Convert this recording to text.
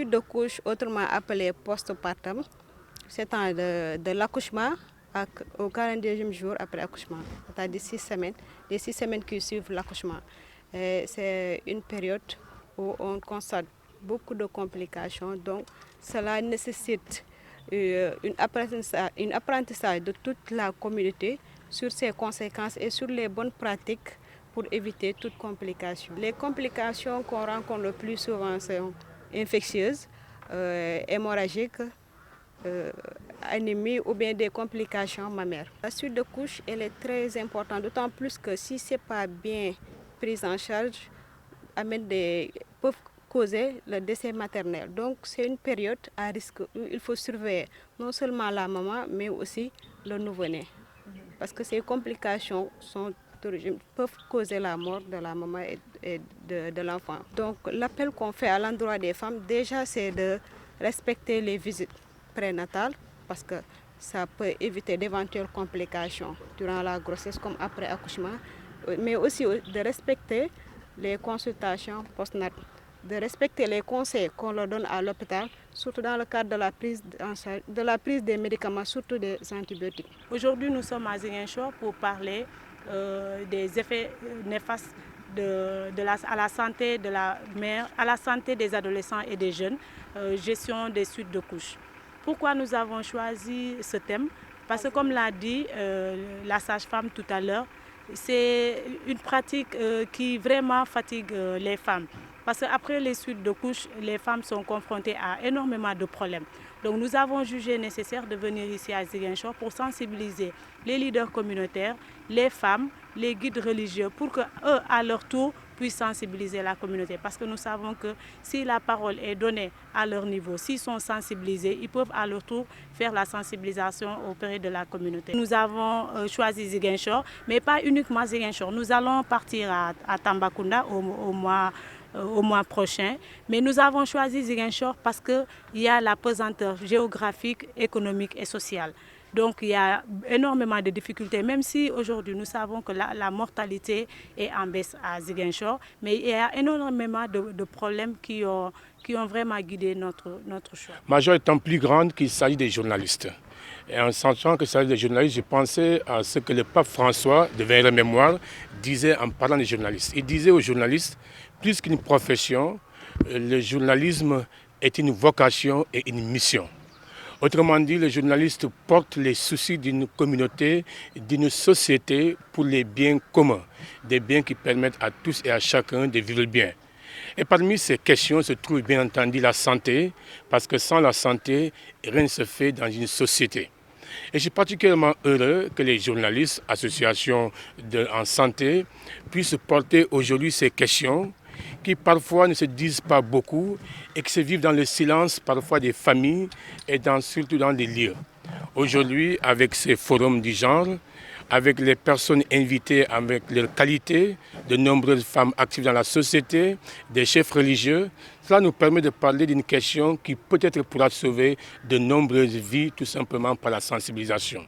suite de couche, autrement appelée postpartum, s'étend de l'accouchement au 42e jour après l'accouchement, c'est-à-dire 6 semaines, les 6 semaines qui suivent l'accouchement. C'est une période où on constate beaucoup de complications, donc cela nécessite un apprentissage de toute la communauté sur ses conséquences et sur les bonnes pratiques pour éviter toute complication. Les complications qu'on rencontre le plus souvent sont infectieuses, hémorragiques, anémie ou bien des complications mammaires. La suite de couche, elle est très importante, d'autant plus que si ce n'est pas bien pris en charge, peuvent causer le décès maternel. Donc c'est une période à risque où il faut surveiller non seulement la maman, mais aussi le nouveau-né. Parce que ces complications peuvent causer la mort de la maman et de l'enfant. Donc l'appel qu'on fait à l'endroit des femmes, déjà c'est de respecter les visites prénatales parce que ça peut éviter d'éventuelles complications durant la grossesse comme après accouchement, mais aussi de respecter les consultations postnatales, de respecter les conseils qu'on leur donne à l'hôpital, surtout dans le cadre de la prise des médicaments, surtout des antibiotiques. Aujourd'hui, nous sommes à Ziguinchor pour parler des effets néfastes à la santé de la mère, à la santé des adolescents et des jeunes, gestion des suites de couches. Pourquoi nous avons choisi ce thème? Parce que comme l'a dit la sage-femme tout à l'heure, c'est une pratique qui vraiment fatigue les femmes. Parce qu'après les suites de couches, les femmes sont confrontées à énormément de problèmes. Donc nous avons jugé nécessaire de venir ici à Ziguinchor pour sensibiliser les leaders communautaires, les femmes, les guides religieux, pour qu'eux, à leur tour, puissent sensibiliser la communauté. Parce que nous savons que si la parole est donnée à leur niveau, s'ils sont sensibilisés, ils peuvent à leur tour faire la sensibilisation auprès de la communauté. Nous avons choisi Ziguinchor, mais pas uniquement Ziguinchor. Nous allons partir à Tambacounda au mois prochain. Mais nous avons choisi Ziguinchor parce qu'il y a la pesanteur géographique, économique et sociale. Donc il y a énormément de difficultés, même si aujourd'hui nous savons que la mortalité est en baisse à Ziguinchor, mais il y a énormément de problèmes qui ont vraiment guidé notre choix. Ma joie étant plus grande qu'il s'agit des journalistes. Et en sachant qu'il s'agit des journalistes, je pensais à ce que le pape François, de Veillère Mémoire, disait en parlant des journalistes. Il disait aux journalistes, plus qu'une profession, le journalisme est une vocation et une mission. Autrement dit, le journaliste porte les soucis d'une communauté, d'une société pour les biens communs, des biens qui permettent à tous et à chacun de vivre bien. Et parmi ces questions se trouve bien entendu la santé, parce que sans la santé, rien ne se fait dans une société. Et je suis particulièrement heureux que les journalistes, associations en santé, puissent porter aujourd'hui ces questions qui parfois ne se disent pas beaucoup et qui se vivent dans le silence parfois des familles et surtout dans des lieux. Aujourd'hui, avec ces forums du genre, avec les personnes invitées, avec leur qualité, de nombreuses femmes actives dans la société, des chefs religieux, cela nous permet de parler d'une question qui peut-être pourra sauver de nombreuses vies tout simplement par la sensibilisation.